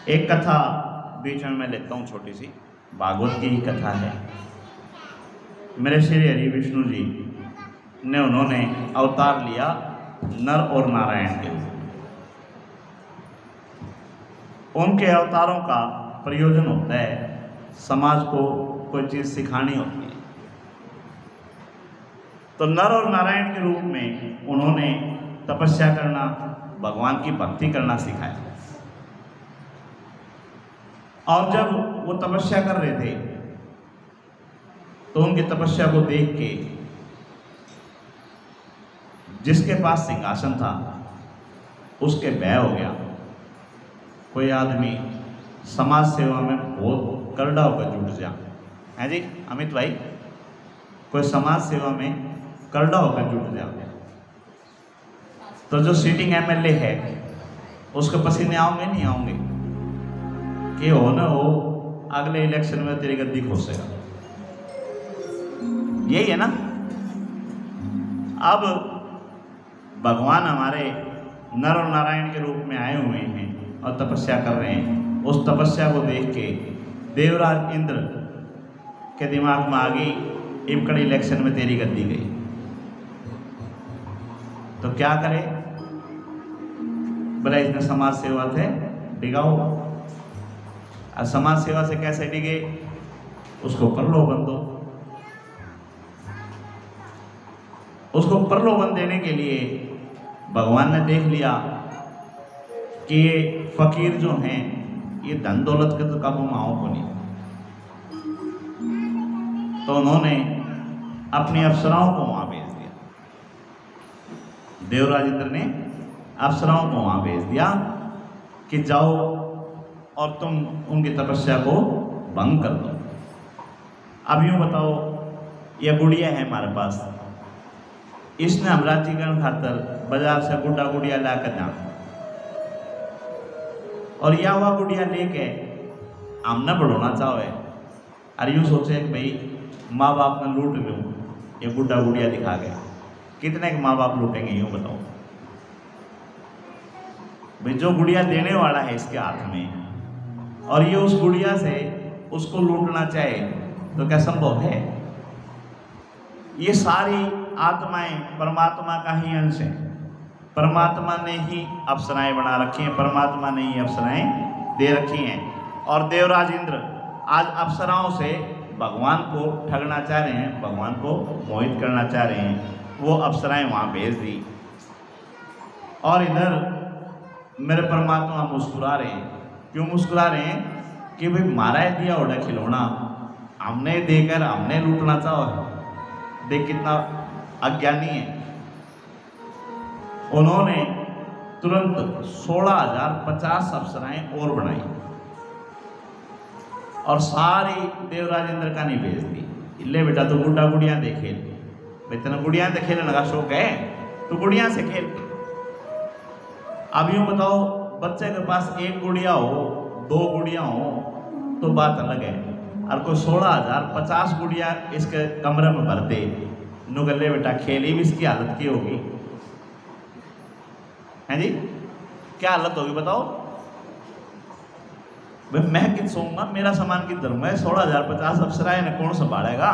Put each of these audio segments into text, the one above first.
एक कथा बीच में मैं लेता हूँ, छोटी सी भागवत की ही कथा है। मेरे श्री हरि विष्णु जी ने उन्होंने अवतार लिया नर और नारायण के रूप में। उनके अवतारों का प्रयोजन होता है समाज को कोई चीज़ सिखानी होती है। तो नर और नारायण के रूप में उन्होंने तपस्या करना, भगवान की भक्ति करना सिखाया। और जब वो तपस्या कर रहे थे तो उनकी तपस्या को देख के जिसके पास सिंहासन था उसके भय हो गया। कोई आदमी समाज सेवा में बहुत करड़ा होकर जुट जा है जी अमित भाई, कोई समाज सेवा में करड़ा होकर जुट जा तो जो सीटिंग एमएलए है उसके पसीने आओगे नहीं आओगे कि हो ना हो अगले इलेक्शन में तेरी गद्दी खोसेगा। यही है ना। अब भगवान हमारे नर और नारायण के रूप में आए हुए हैं और तपस्या कर रहे हैं। उस तपस्या को देख के देवराज इंद्र के दिमाग में आ गई इमकड़ी इलेक्शन में तेरी गद्दी गई तो क्या करे। बोला इसने समाज सेवा थे डिगाओ। और समाज सेवा से कैसे डिगे, उसको प्रलोभन दो। उसको प्रलोभन देने के लिए भगवान ने देख लिया कि ये फकीर जो हैं ये धन दौलत के तो काबू माओ को नहीं। तो उन्होंने अपनी अप्सराओं को वहां भेज दिया। देवराज इंद्र ने अप्सराओं को वहां भेज दिया कि जाओ और तुम उनकी तपस्या को भंग कर दो। अब यूँ बताओ, यह गुड़िया है हमारे पास, इसने हम राजीकरण खातर बाजार से गुड्डा गुड़िया ला कर जा और या हुआ गुड़िया लेके हमने बढ़ोना चाहे और यूँ सोचे कि भाई माँ बाप ने लूट लूँ ये गुड्डा गुड़िया दिखा के। कितने के माँ बाप लूटेंगे यूँ बताओ भाई। जो गुड़िया देने वाला है इसके हाथ में और ये उस गुड़िया से उसको लूटना चाहे तो क्या संभव है। ये सारी आत्माएं परमात्मा का ही अंश है। परमात्मा ने ही अप्सराएं बना रखी हैं, परमात्मा ने ही अप्सराएं दे रखी हैं। और देवराज इंद्र आज अप्सराओं से भगवान को ठगना चाह रहे हैं, भगवान को मोहित करना चाह रहे हैं। वो अप्सराएं वहाँ भेज दी और इधर मेरे परमात्मा मुस्कुरा रहे हैं। क्यों मुस्कुरा रहे हैं कि भाई मारा है दिया उड़ा खिलौना हमने देकर हमने लूटना चाहो। देख कितना अज्ञानी है। उन्होंने तुरंत 16,050 अप्सराएं और बनाई और सारी देवराज इंद्र का नहीं भेज दी। ले बेटा तो गुड्डा गुड़िया दे खेल, इतना गुड़िया से खेलने का शौक है तो गुड़िया से खेल। अब यूँ बताओ, बच्चे के पास एक गुड़िया हो, 2 गुड़िया हो तो बात अलग है। और कोई 16,050 गुड़िया इसके कमरे में भर दे, नुगले बेटा खेली भी इसकी हालत की होगी है जी। क्या हालत होगी बताओ भाई। मैं किन सोऊंगा, मेरा सामान किधर है। 16,050 अप्सराएं ने कौन संभालेगा।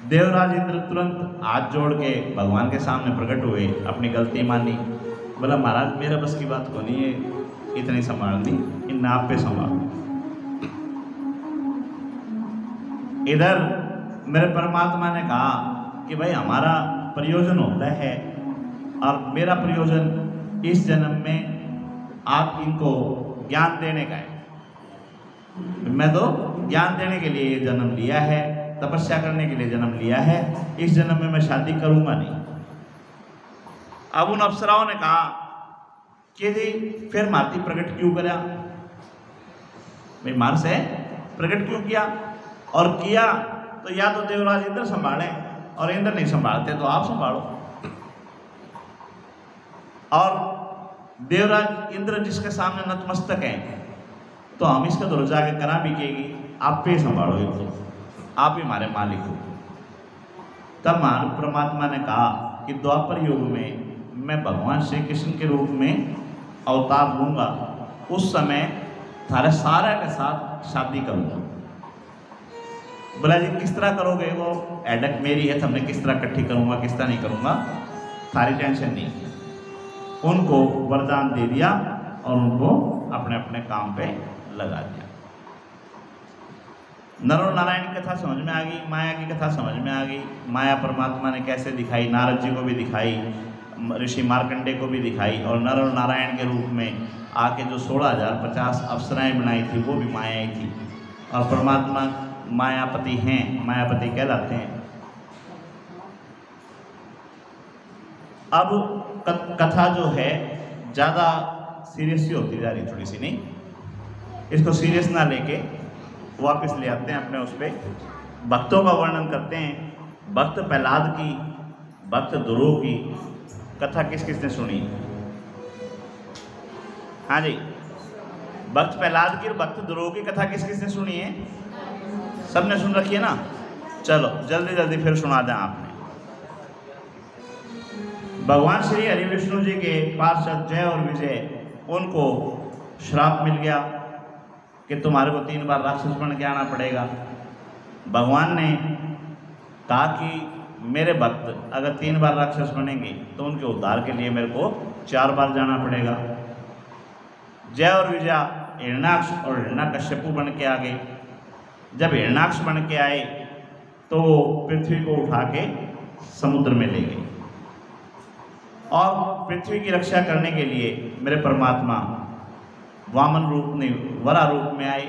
देवराज इंद्र तुरंत हाथ जोड़ के भगवान के सामने प्रकट हुए, अपनी गलती मानी। बोला महाराज मेरा बस की बात को नहीं है इतनी संभालनी, इन आप पे संभाल। इधर मेरे परमात्मा ने कहा कि भाई हमारा प्रयोजन होता है और मेरा प्रयोजन इस जन्म में आप इनको ज्ञान देने का है। मैं तो ज्ञान देने के लिए ये जन्म लिया है, तपस्या करने के लिए जन्म लिया है। इस जन्म में मैं शादी करूंगा नहीं। अब उन अप्सराओं ने कहा कि जी फिर माती प्रकट क्यों करा भाई, मार से प्रकट क्यों किया। और किया तो या तो देवराज इंद्र संभालें और इंद्र नहीं संभालते तो आप संभालो। और देवराज इंद्र जिसके सामने नतमस्तक हैं तो हम इसका तो जाके करा बिकेगी, आप पे संभालो, तो आप ही हमारे मालिक हो। तब महान परमात्मा ने कहा कि द्वापर युग में मैं भगवान श्री कृष्ण के रूप में अवतार लूँगा उस समय थारे सारे के साथ शादी करूँगा। बोला जी किस तरह करोगे? वो एडक मेरी है, तो हमने किस तरह इकट्ठी करूँगा, किस तरह नहीं करूँगा, थारी टेंशन नहीं है। उनको वरदान दे दिया और उनको अपने अपने काम पे लगा दिया। नर और नारायण की कथा समझ में आ गई, माया की कथा समझ में आ गई। माया परमात्मा ने कैसे दिखाई, नारद जी को भी दिखाई, ऋषि मार्कंडे को भी दिखाई, और नर और नारायण के रूप में आके जो 16,050 अप्सराएं बनाई थी वो भी माया ही थी। और परमात्मा मायापति हैं, मायापति कहलाते हैं। अब कथा जो है ज़्यादा सीरियस ही होती जा रही, थोड़ी सी नहीं, इसको सीरियस ना लेके वापस ले आते हैं अपने उस पर। भक्तों का वर्णन करते हैं। भक्त प्रहलाद की, भक्त ध्रुव की कथा किस किसने सुनी? हाँ जी, भक्त प्रहलाद की और भक्त ध्रुव की कथा किस किसने सुनी है? सबने सुन रखी है ना? चलो जल्दी जल्दी फिर सुना दें आपने। भगवान श्री हरि विष्णु जी के पार्षद जय और विजय, उनको श्राप मिल गया कि तुम्हारे को 3 बार राक्षस बन के आना पड़ेगा। भगवान ने कहा कि मेरे भक्त अगर 3 बार राक्षस बनेंगे तो उनके उद्धार के लिए मेरे को 4 बार जाना पड़ेगा। जय और विजय हिरण्याक्ष और हिरण्यकश्यपु बन के आ गए। जब हिरण्याक्ष बन के आए तो वो पृथ्वी को उठा के समुद्र में ले गए, और पृथ्वी की रक्षा करने के लिए मेरे परमात्मा वामन रूप में, वरा रूप में आए,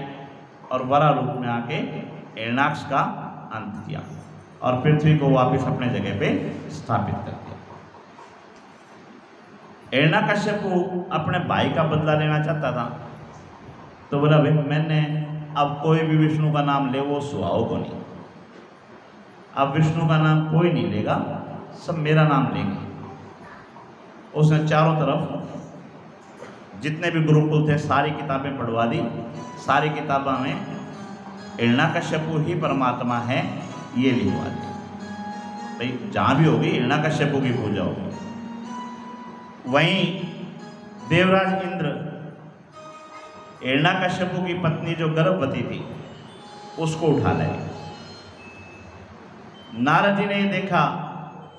और वरा रूप में आके हिरण्याक्ष का अंत किया और पृथ्वी को वापस अपने जगह पे स्थापित कर दिया। हिरण्यकश्यपु अपने भाई का बदला लेना चाहता था, तो बोला भाई मैंने अब कोई भी विष्णु का नाम ले वो सुहाओ को नहीं, अब विष्णु का नाम कोई नहीं लेगा, सब मेरा नाम लेंगे। उसने चारों तरफ जितने भी गुरुकुल थे सारी किताबें पढ़वा दी। सारी किताबों में हिरण्यकश्यपु ही परमात्मा है ये लिखवा दी। भाई जहाँ भी होगी हिरण्यकश्यपु की पूजा होगी। वहीं देवराज इंद्र हिरण्यकश्यपु की पत्नी जो गर्भवती थी उसको उठा लाए। नारद जी ने ये देखा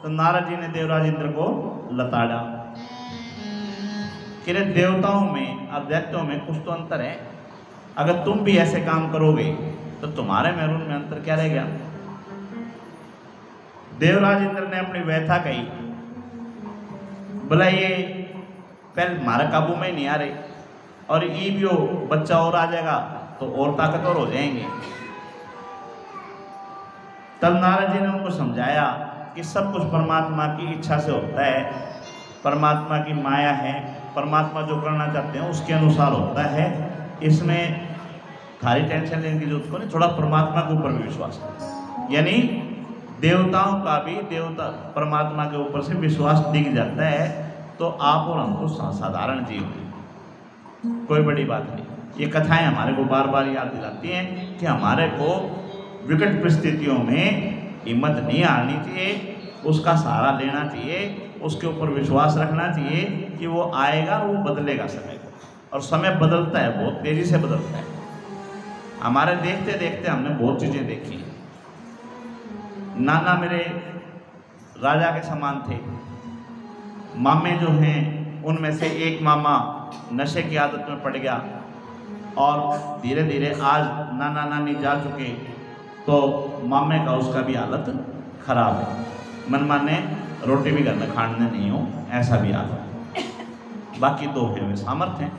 तो नारद जी ने देवराज इंद्र को लताड़ा कि देवताओं में और दैत्यों में कुछ तो अंतर है, अगर तुम भी ऐसे काम करोगे तो तुम्हारे में और उनमें अंतर क्या रह गया। देवराज इंद्र ने अपनी व्यथा कही, बोला ये पहले हमारे काबू में नहीं आ रहे, और ये भी हो बच्चा और आ जाएगा तो और ताकतवर हो जाएंगे। तब नारद जी ने उनको समझाया कि सब कुछ परमात्मा की इच्छा से होता है, परमात्मा की माया है, परमात्मा जो करना चाहते हैं उसके अनुसार होता है, इसमें थारी टेंशन लेने की जरूरत को नहीं, थोड़ा परमात्मा के ऊपर भी विश्वास करें। यानी देवताओं का भी देवता परमात्मा के ऊपर से विश्वास दिख जाता है, तो आप और हम तो साधारण जीव हैं, कोई बड़ी बात नहीं। ये कथाएं हमारे को बार बार याद दिलाती हैं कि हमारे को विकट परिस्थितियों में हिम्मत नहीं हारनी चाहिए, उसका सहारा लेना चाहिए, उसके ऊपर विश्वास रखना चाहिए कि वो आएगा, वो बदलेगा समय को। और समय बदलता है, बहुत तेज़ी से बदलता है। हमारे देखते देखते हमने बहुत चीज़ें देखी। नाना मेरे राजा के समान थे, मामे जो हैं उनमें से एक मामा नशे की आदत में पड़ गया, और धीरे धीरे आज नाना नानी जा चुके तो मामे का उसका भी हालत खराब है, मन माने रोटी भी घर में खाने नहीं हो, ऐसा भी हालत। बाकी 2 फिर में सामर्थ्य हैं।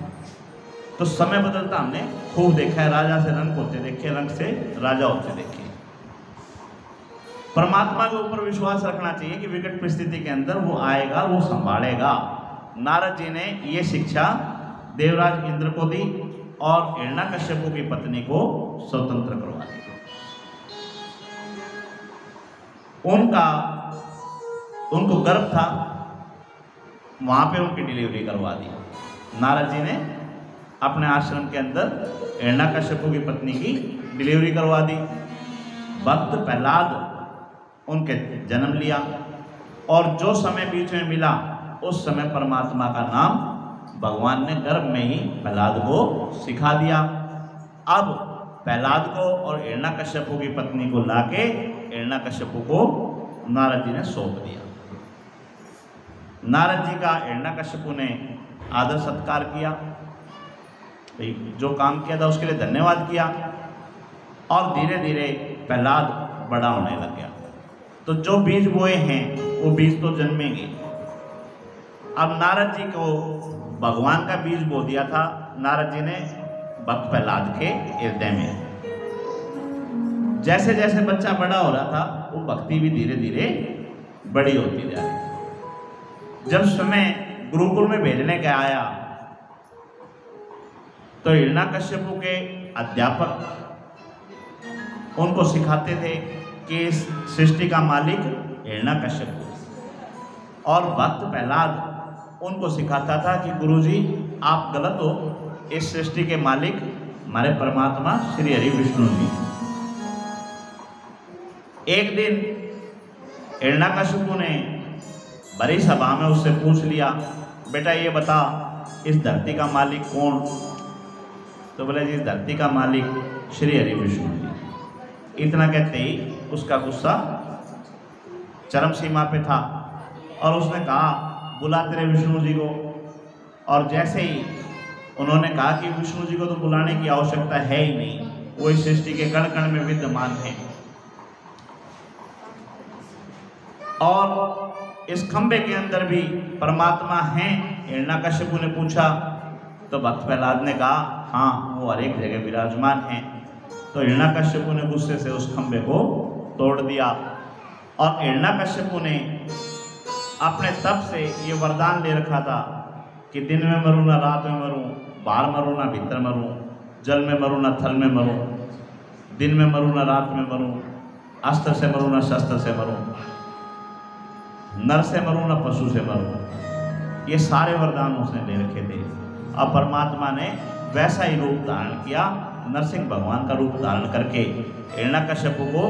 तो समय बदलता हमने खूब देखा है, राजा से रंग होते देखे, रंग से राजा होते देखे। परमात्मा के ऊपर विश्वास रखना चाहिए कि विकट परिस्थिति के अंदर वो आएगा, वो संभालेगा। नारद जी ने ये शिक्षा देवराज इंद्र को दी और हिरण्यकश्यपु की पत्नी को स्वतंत्र करवा दी। उनको गर्भ था, वहाँ पे उनकी डिलीवरी करवा दी। नारद जी ने अपने आश्रम के अंदर हिरण्यकश्यपु की पत्नी की डिलीवरी करवा दी। भक्त प्रहलाद उनके जन्म लिया, और जो समय बीच में मिला उस समय परमात्मा का नाम भगवान ने गर्भ में ही प्रहलाद को सिखा दिया। अब प्रहलाद को और हिरण्यकश्यपु की पत्नी को लाके हिरण्यकश्यपु को नारद जी ने सौंप दिया। नारद जी का हिरण्यकश्यपु ने आदर सत्कार किया, जो काम किया था उसके लिए धन्यवाद किया, और धीरे धीरे प्रहलाद बड़ा होने लग गया। तो जो बीज बोए हैं वो बीज तो जन्मेंगे। अब नारद जी को भगवान का बीज बो दिया था नारद जी ने भक्त प्रहलाद के हृदय में। जैसे जैसे बच्चा बड़ा हो रहा था वो भक्ति भी धीरे धीरे बड़ी होती जा रही। जब समय गुरुकुल में भेजने का आया तो हिरण्यकश्यपु के अध्यापक उनको सिखाते थे कि इस सृष्टि का मालिक हिरण्यकश्यपु, और भक्त प्रहलाद उनको सिखाता था कि गुरुजी आप गलत हो, इस सृष्टि के मालिक हमारे परमात्मा श्री हरि विष्णु जी। एक दिन हिरण्यकश्यपु ने बड़ी सभा में उससे पूछ लिया, बेटा ये बता इस धरती का मालिक कौन? तो बोले जी इस धरती का मालिक श्री हरि विष्णु जी। इतना कहते ही उसका गुस्सा चरम सीमा पे था और उसने कहा बुला तेरे विष्णु जी को। और जैसे ही उन्होंने कहा कि विष्णु जी को तो बुलाने की आवश्यकता है ही नहीं, वो इस सृष्टि के कण कण में विद्यमान है, और इस खंबे के अंदर भी परमात्मा हैं। हिरण्यकश्यपु ने पूछा तो भक्त प्रहलाद ने कहा हाँ वो हर एक जगह विराजमान हैं। तो हिरण्यकश्यपु ने गुस्से से उस खंबे को तोड़ दिया, और हिरण्यकश्यपु ने अपने तप से ये वरदान ले रखा था कि दिन में मरूं ना रात में मरूं, बाहर मरूं ना भीतर मरूं, जल में मरूं ना थल में मरूं, दिन में मरूं ना रात में मरूं, अस्त्र से मरूं ना शस्त्र से मरूं, नर से मरूं ना पशु से मरूं। ये सारे वरदान उसने ले रखे थे। अब परमात्मा ने वैसा ही रूप धारण किया, नरसिंह भगवान का रूप धारण करके हिरण्यकश्यपु को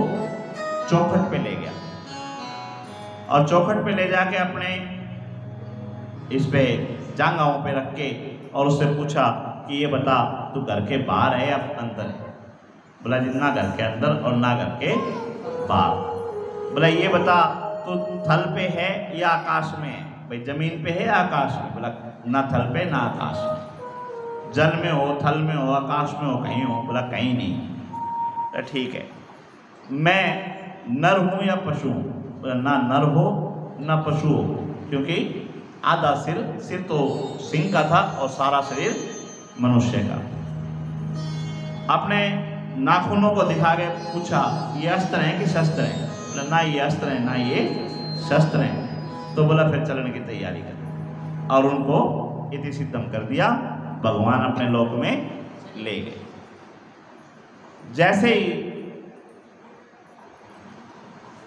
चौखट पे ले गया, और चौखट पे ले जाके अपने इस पे जांघाओं पे रख के और उससे पूछा कि ये बता तू घर के बाहर है या अंदर है? बोला जी ना घर के अंदर और ना घर के बाहर। बोला ये बता तू थल पे है या आकाश में है? भाई जमीन पे है या आकाश में? बोला ना थल पे ना आकाश में, जल में हो, थल में हो, आकाश में हो, कहीं हो? बोला कहीं नहीं। तो ठीक है, मैं नर हूँ या पशु हूँ? बोला ना नर हो ना पशु हो, क्योंकि आधा सिर तो सिंह का था और सारा शरीर मनुष्य का। अपने नाखूनों को दिखा के पूछा ये अस्त्र हैं कि शस्त्र हैं? बोला ना ये अस्त्र हैं ना ये शस्त्र हैं। तो बोला फिर चलने की तैयारी कर, और उनको इति सिद्धम कर दिया, भगवान अपने लोक में ले गए। जैसे ही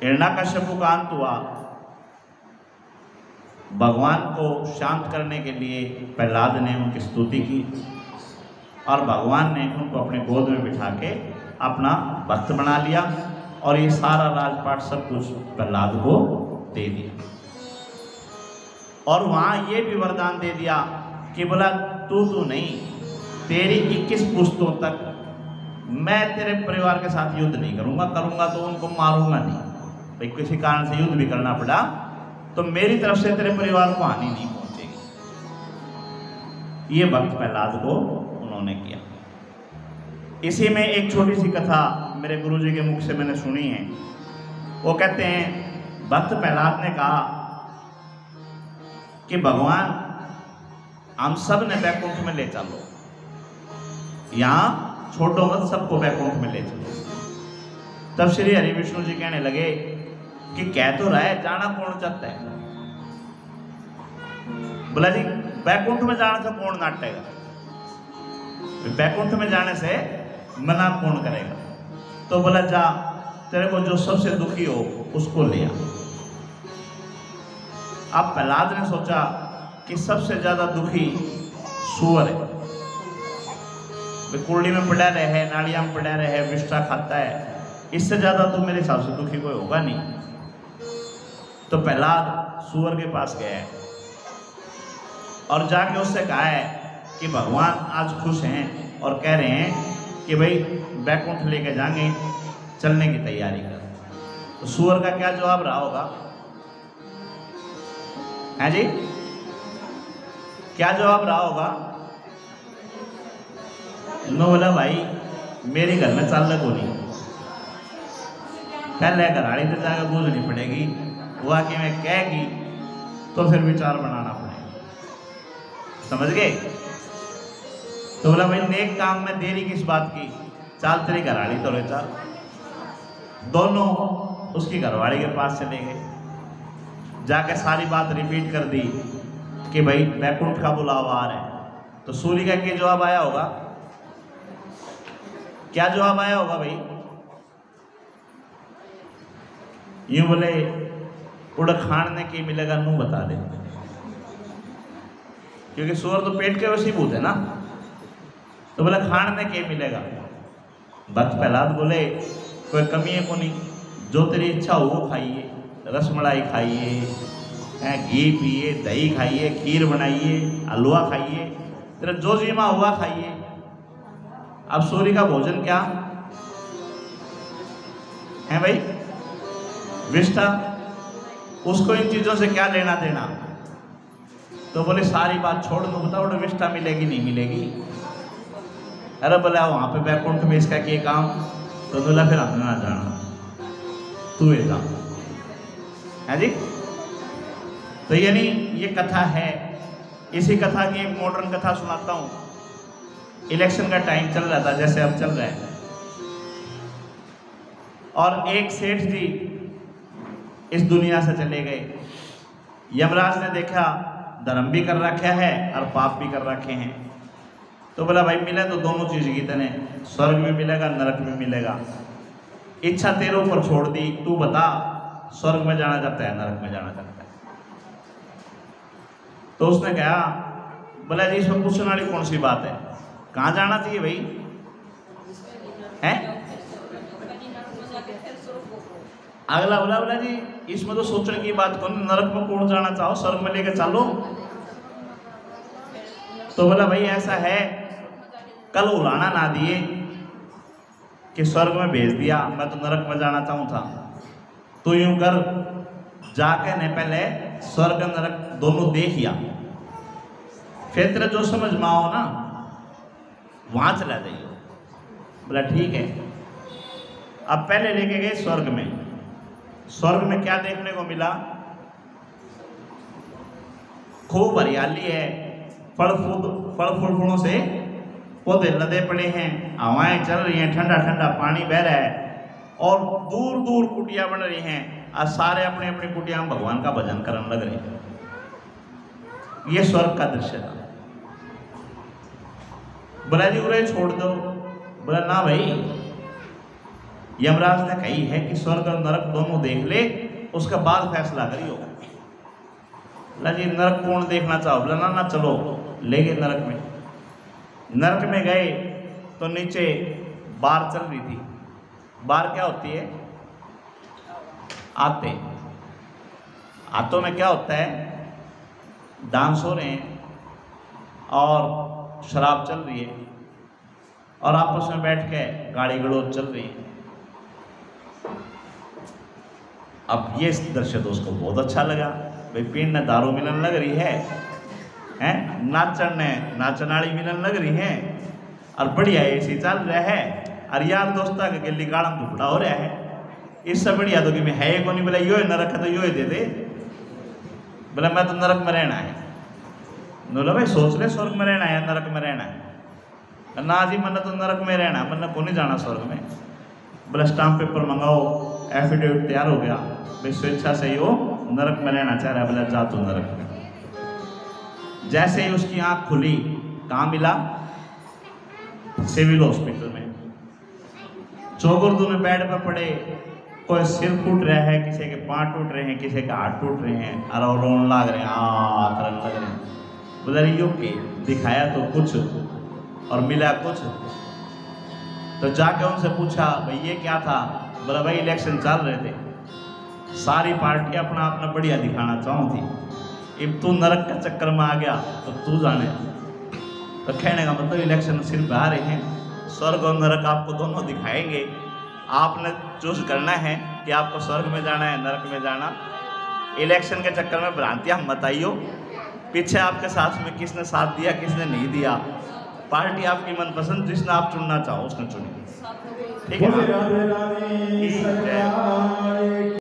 हिरण्यकश्यपु का अंत हुआ, भगवान को शांत करने के लिए प्रहलाद ने उनकी स्तुति की, और भगवान ने उनको अपने गोद में बिठा के अपना भक्त बना लिया, और ये सारा राजपाट सब कुछ प्रहलाद को दे दिया। और वहाँ ये भी वरदान दे दिया कि बोला तू नहीं, तेरी 21 पुश्तों तक मैं तेरे परिवार के साथ युद्ध नहीं करूँगा, करूँगा तो उनको मारूंगा नहीं। भाई किसी कारण से युद्ध भी करना पड़ा तो मेरी तरफ से तेरे परिवार को हानि नहीं पहुँचेगी। ये भक्त प्रहलाद को उन्होंने किया। इसी में एक छोटी सी कथा मेरे गुरुजी के मुख से मैंने सुनी है। वो कहते हैं भक्त प्रहलाद ने कहा कि भगवान हम सब ने वैकुंठ में ले चलो, यहाँ छोड़ो मत, सबको वैकुंठ में ले चलो। तब श्री हरि विष्णु जी कहने लगे कि कह तो रहा है जाना कौन चाहता है? बोला जी वैकुंठ में जाने से कौन नाटेगा, वैकुंठ में जाने से मना कौन करेगा? तो बोला जा तेरे को जो सबसे दुखी हो उसको ले आ। अब प्रहलाद ने सोचा कि सबसे ज्यादा दुखी सूअर है, कुंडली में पड़ा रहे, नाड़िया में पड़ा रहे, विष्ठा खाता है, इससे ज्यादा तो मेरे हिसाब से दुखी कोई होगा नहीं। तो प्रहलाद सूअर के पास गया है और जाके उससे कहा है कि भगवान आज खुश हैं और कह रहे हैं कि भाई बैकुंठ लेके जाएंगे, चलने की तैयारी कर। तो सूअर का क्या जवाब रहा होगा? है जी, क्या जवाब रहा होगा? नो बोला भाई मेरे घर में चाल को नहीं, पहले घराड़ी तो जाकर बूझनी पड़ेगी, वाकई में कहेगी तो फिर विचार बनाना पड़ेगा। समझ गए? तो बोला भाई नेक काम में देरी किस बात की, चाल तेरी घराड़ी तो ले चाल। दोनों उसकी घरवाड़ी के पास चले गए, जाके सारी बात रिपीट कर दी कि भाई बैकुंठ का बुलावा आ रहा है। तो सूर्य का क्या जवाब आया होगा? क्या जवाब आया होगा भाई? यूं बोले उड़ खाने की मिलेगा, नू बता दे, क्योंकि सूअर तो पेट के वसीभूत है ना। तो बोले खाने के मिलेगा। भक्त प्रहलाद बोले कोई कमी है को नहीं, जो तेरी इच्छा हो वो खाइए, रसमलाई खाइए, घी पिए, दही खाइए, खीर बनाइए, हलवा खाइए, तेरा जो जीमा हुआ खाइए। अब सूर्य का भोजन क्या है भाई? विष्ठा, उसको इन चीजों से क्या लेना देना? तो बोले सारी बात छोड़ दो, बताओ विष्ठा मिलेगी नहीं मिलेगी? अरे बोला वहां पे बैकुंठ में इसका क्या काम? तो बोला फिर हमने ना जाना, तू ये जा। है जी? तो यानी ये कथा है। इसी कथा की एक मॉडर्न कथा सुनाता हूं। इलेक्शन का टाइम चल रहा था, जैसे अब चल रहा है, और एक सेठ जी इस दुनिया से चले गए। यमराज ने देखा धर्म भी कर रखा है और पाप भी कर रखे हैं, तो बोला भाई मिले तो दोनों चीज की तने, स्वर्ग में मिलेगा नरक में मिलेगा, इच्छा तेरे ऊपर छोड़ दी, तू बता स्वर्ग में जाना चाहता है नरक में जाना चाहता है? तो उसने कहा, बोला जी इसमें पूछने वाली कौन सी बात है, कहाँ जाना चाहिए भाई? हैं? अगला बोला जी इसमें तो सोचने की बात कौन, नरक में कौन जाना चाहो, स्वर्ग में लेके चलो। तो बोला भाई ऐसा है, कल उड़ाना ना दिए कि स्वर्ग में भेज दिया, मैं तो नरक में जाना चाहूँ था। तो यूं कर, जाके ने पहले स्वर्ग नरक दोनों देखिया, फिर तेरा जो समझ में आओ ना वहां चला जाइए। बोला ठीक है। अब पहले लेके गए स्वर्ग में। स्वर्ग में क्या देखने को मिला? खूब हरियाली है, फल फूलों से पौधे लदे पड़े हैं, हवाएं चल रही हैं, ठंडा ठंडा पानी बह रहा है, और दूर दूर कुटिया बन रही हैं, और सारे अपने अपनी कुटिया में भगवान का भजन करने लग रहे हैं। ये स्वर्ग का दृश्य था। बोला जी उरे छोड़ दो। बोला ना भाई, यमराज ने कही है कि स्वर्ग और नरक दोनों देख ले, उसके बाद फैसला करियो। बोला जी नरक कौन देखना चाहो? बोला ना ना चलो, ले गए नरक में। नरक में गए तो नीचे बार चल रही थी। बार क्या होती है? आते। आतों में क्या होता है? डांस हो रहे हैं और शराब चल रही है, और आपस में बैठ के गाड़ी गड़ोज चल रही है। अब ये दृश्य तो उसको बहुत अच्छा लगा, भाई पीण ने दारू मिलन लग रही है, हैं नाचन ने नाचनाड़ी मिलन लग रही है, और बढ़िया ऐसी चल रहा है, और यार दोस्ता के गिल्ली गाड़म टुकड़ा हो रहा है। इससे बढ़िया तो कि मैं है को नहीं। बोला यो नरक है तो यो दे दे। बोला मैं तो नरक में रहना है। बोला भाई सोच ले स्वर्ग में रहना है नरक में रहना है? ना जी मैंने तो नरक में रहना है, मैंने को नहीं जाना स्वर्ग में। बोला स्टाम्प पेपर मंगाओ, एफिडेविट तैयार हो गया, भाई स्वेच्छा से ही वो नरक में रहना चाह रहा है। बोला जा तू नरक में। जैसे ही उसकी आंख खुली, कहाँ मिला? सिविल हॉस्पिटल में। चौगुर्दू में बेड पर पड़े, कोई सिर फूट रहा है, किसी के पाँव टूट रहे हैं, किसी के हाथ टूट रहे हैं, और रोन लग रहे हैं, करन लग रहे हैं। बोला यो के दिखाया तो कुछ और मिला कुछ। तो जाके उनसे पूछा भाई ये क्या था? बोला भाई इलेक्शन चल रहे थे, सारी पार्टी अपना अपना बढ़िया दिखाना चाहूँ थी, अब तू नरक के चक्कर में आ गया तो तू जाने। तो कहने का मतलब इलेक्शन सिर्फ बाहर हैं, स्वर्ग और नरक आपको दोनों दिखाएंगे। आपने चूज करना है कि आपको स्वर्ग में जाना है नरक में जाना। इलेक्शन के चक्कर में भ्रांतियां मत आइयो। पीछे आपके साथ में किसने साथ दिया किसने नहीं दिया, पार्टी आपकी मनपसंद जिसने आप चुनना चाहो उसने चुनी। ठीक है।